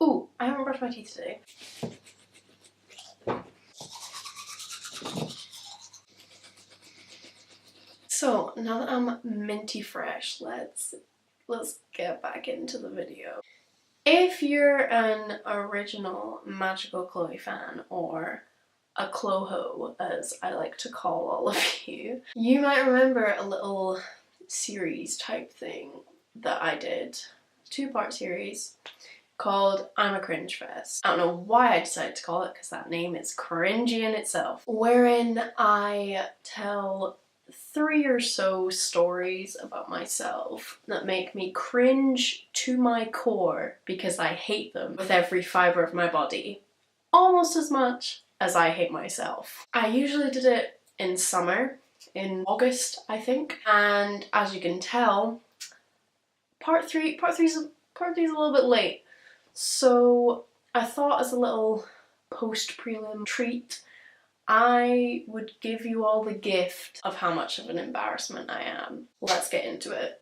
Ooh, I haven't brushed my teeth today. So now that I'm minty fresh, let's get back into the video. If you're an original Magical Chloe fan, or a Cloho as I like to call all of you, you might remember a little series type thing that I did, two-part series called I'm a Cringe Fest. I don't know why I decided to call it, because that name is cringy in itself, wherein I tell 3 or so stories about myself that make me cringe to my core because I hate them with every fibre of my body, almost as much as I hate myself. I usually did it in summer, in August I think, and as you can tell, part three's a little bit late. So I thought, as a little post-prelim treat, I would give you all the gift of how much of an embarrassment I am. Let's get into it.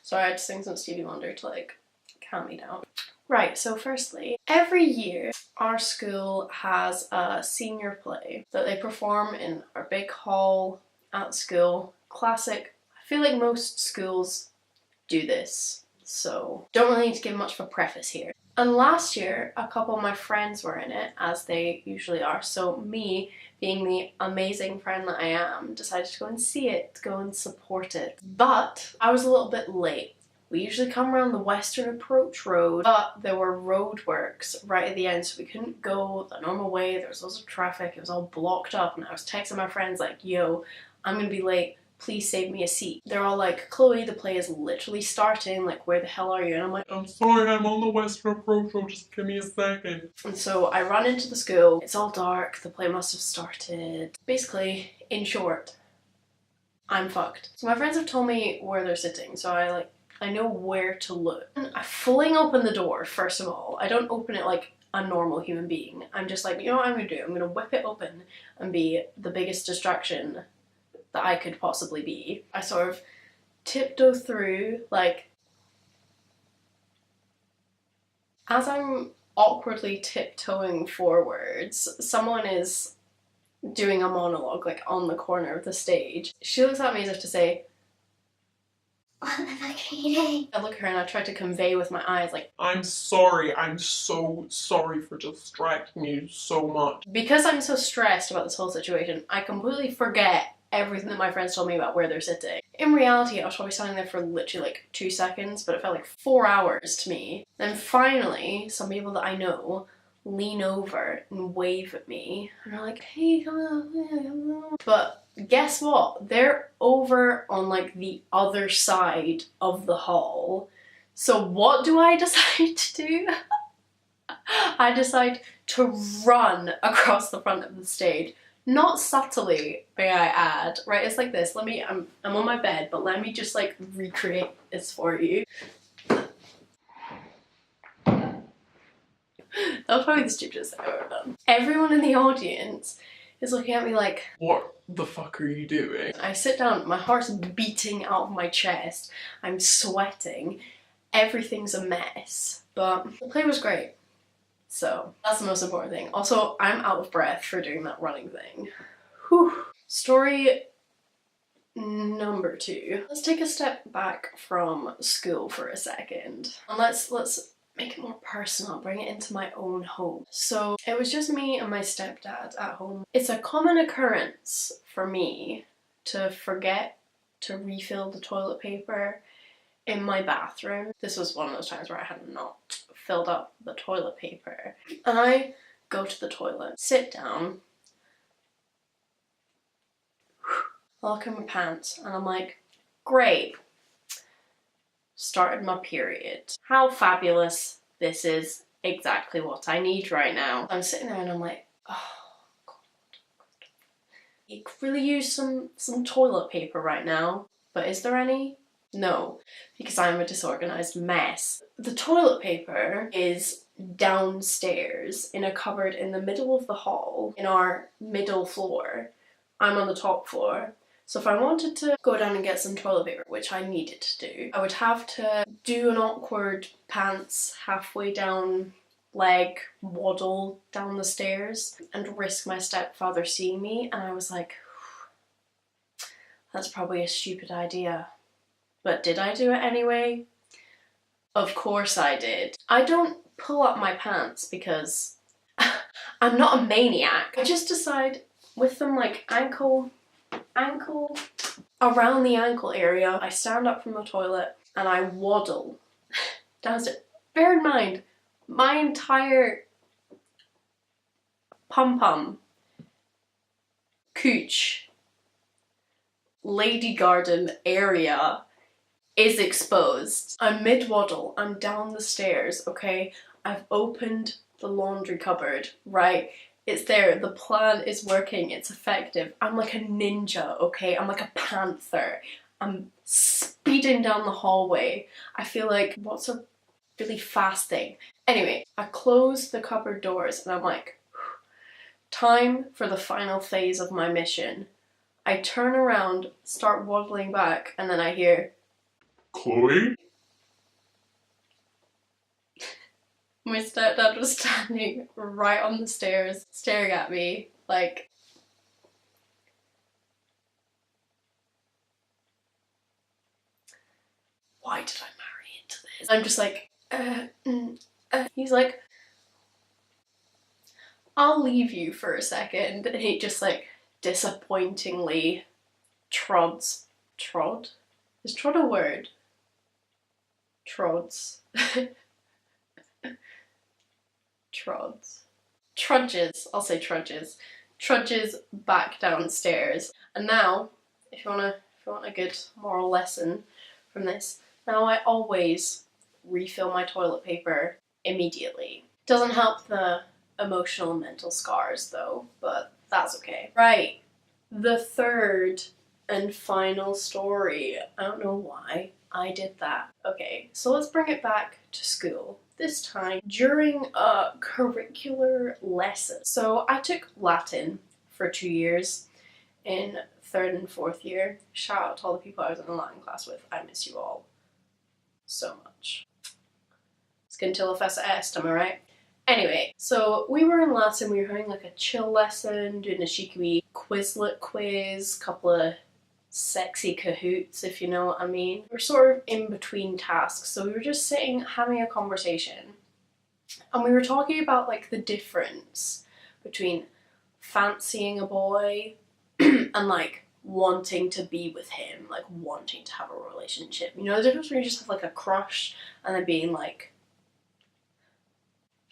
Sorry, I had to sing some Stevie Wonder to like calm me down. Right, so firstly, every year our school has a senior play that they perform in our big hall at school. Classic. I feel like most schools do this, so don't really need to give much of a preface here. And last year, a couple of my friends were in it, as they usually are, so me, being the amazing friend that I am, decided to go and see it, to go and support it. But I was a little bit late. We usually come around the Western Approach Road, but there were roadworks right at the end, so we couldn't go the normal way. There was lots of traffic, it was all blocked up, and I was texting my friends like, yo, I'm gonna be late, please save me a seat. They're all like, Chloe, the play is literally starting, like where the hell are you? And I'm like, I'm sorry, I'm on the Western Approach Road, just give me a second. And so I run into the school, it's all dark, the play must have started. Basically, in short, I'm fucked. So my friends have told me where they're sitting, so I know where to look. I fling open the door, first of all. I don't open it like a normal human being. I'm just like, you know what I'm gonna do? I'm gonna whip it open and be the biggest distraction that I could possibly be. I sort of tiptoe through, like, as I'm awkwardly tiptoeing forwards, someone is doing a monologue, like, on the corner of the stage. She looks at me as if to say, what the fuck are you doing? I look at her and I try to convey with my eyes, like, I'm sorry, I'm so sorry for distracting you so much. Because I'm so stressed about this whole situation, I completely forget everything that my friends told me about where they're sitting. In reality, I was probably standing there for literally like 2 seconds, but it felt like 4 hours to me. Then finally, some people that I know lean over and wave at me, and they're like, hey, come on. But guess what? They're over on like the other side of the hall. So what do I decide to do? I decide to run across the front of the stage. Not subtly, may I add, right? It's like this. I'm on my bed, but let me just like recreate this for you. That was probably the stupidest thing I've ever done. Everyone in the audience is looking at me like, what the fuck are you doing? I sit down, my heart's beating out of my chest, I'm sweating, everything's a mess, but the play was great. So that's the most important thing. Also, I'm out of breath for doing that running thing. Whew. Story number 2. Let's take a step back from school for a second. And let's make it more personal, bring it into my own home. So it was just me and my stepdad at home. It's a common occurrence for me to forget to refill the toilet paper in my bathroom. This was one of those times where I had not filled up the toilet paper. And I go to the toilet, sit down, look in my pants, and I'm like, great. Started my period. How fabulous. This is exactly what I need right now. I'm sitting there and I'm like, oh god. You could really use some toilet paper right now, but is there any? No, because I'm a disorganized mess. The toilet paper is downstairs in a cupboard in the middle of the hall, in our middle floor, I'm on the top floor. So if I wanted to go down and get some toilet paper, which I needed to do, I would have to do an awkward pants halfway down leg waddle down the stairs and risk my stepfather seeing me. And I was like, that's probably a stupid idea. But did I do it anyway? Of course I did. I don't pull up my pants because I'm not a maniac. I just decide with them like ankle, around the ankle area, I stand up from the toilet and I waddle downstairs. Bear in mind, my entire pum-pum, cooch, lady garden area is exposed. I'm mid-waddle, I'm down the stairs, okay? I've opened the laundry cupboard, right? It's there, the plan is working, it's effective. I'm like a ninja, okay? I'm like a panther. I'm speeding down the hallway. I feel like, what's a really fast thing? Anyway, I close the cupboard doors and I'm like, time for the final phase of my mission. I turn around, start waddling back, and then I hear, Chloe? My stepdad was standing right on the stairs, staring at me, like, why did I marry into this? I'm just like, He's like, I'll leave you for a second, and he just like disappointingly trods. Trod? Is trod a word? Trods. Trods. Trudges, I'll say trudges. Trudges back downstairs. And now, if you want a good moral lesson from this, now I always refill my toilet paper immediately. Doesn't help the emotional and mental scars though, but that's okay. Right, the third and final story. I don't know why I did that. Okay, so let's bring it back to school. This time during a curricular lesson. So I took Latin for 2 years in 3rd and 4th year. Shout out to all the people I was in the Latin class with. I miss you all so much. Scintilla fessa est, am I right? Anyway, so we were in Latin, we were having like a chill lesson, doing a cheeky wee Quizlet quiz, couple of sexy cahoots, if you know what I mean. We're sort of in between tasks, so we were just sitting having a conversation and we were talking about like the difference between fancying a boy and like wanting to be with him, like wanting to have a relationship. You know the difference when you just have like a crush and then being like,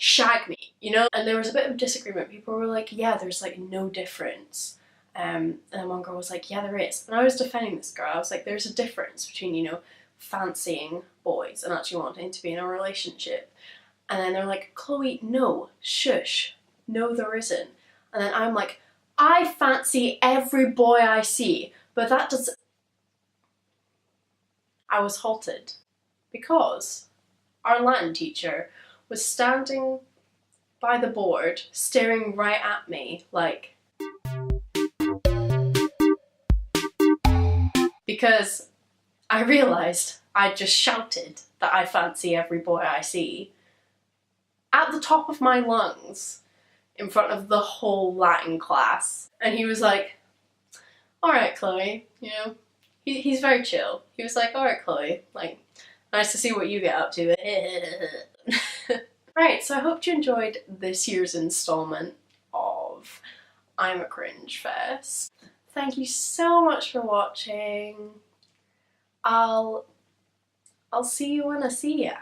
shag me, you know? And there was a bit of disagreement. People were like, yeah, there's like no difference. And then one girl was like, yeah, there is. And I was defending this girl. I was like, there's a difference between, you know, fancying boys and actually wanting to be in a relationship. And then they're like, Chloe, no, shush. No, there isn't. And then I'm like, I fancy every boy I see, but that does... I was halted because our Latin teacher was standing by the board, staring right at me, like... Because I realised I just shouted that I fancy every boy I see at the top of my lungs in front of the whole Latin class. And he was like, alright Chloe, you know, he's very chill. He was like, alright Chloe, like, nice to see what you get up to. Right, so I hope you enjoyed this year's installment of I'm a Cringe Fest. Thank you so much for watching. I'll see you when I see ya.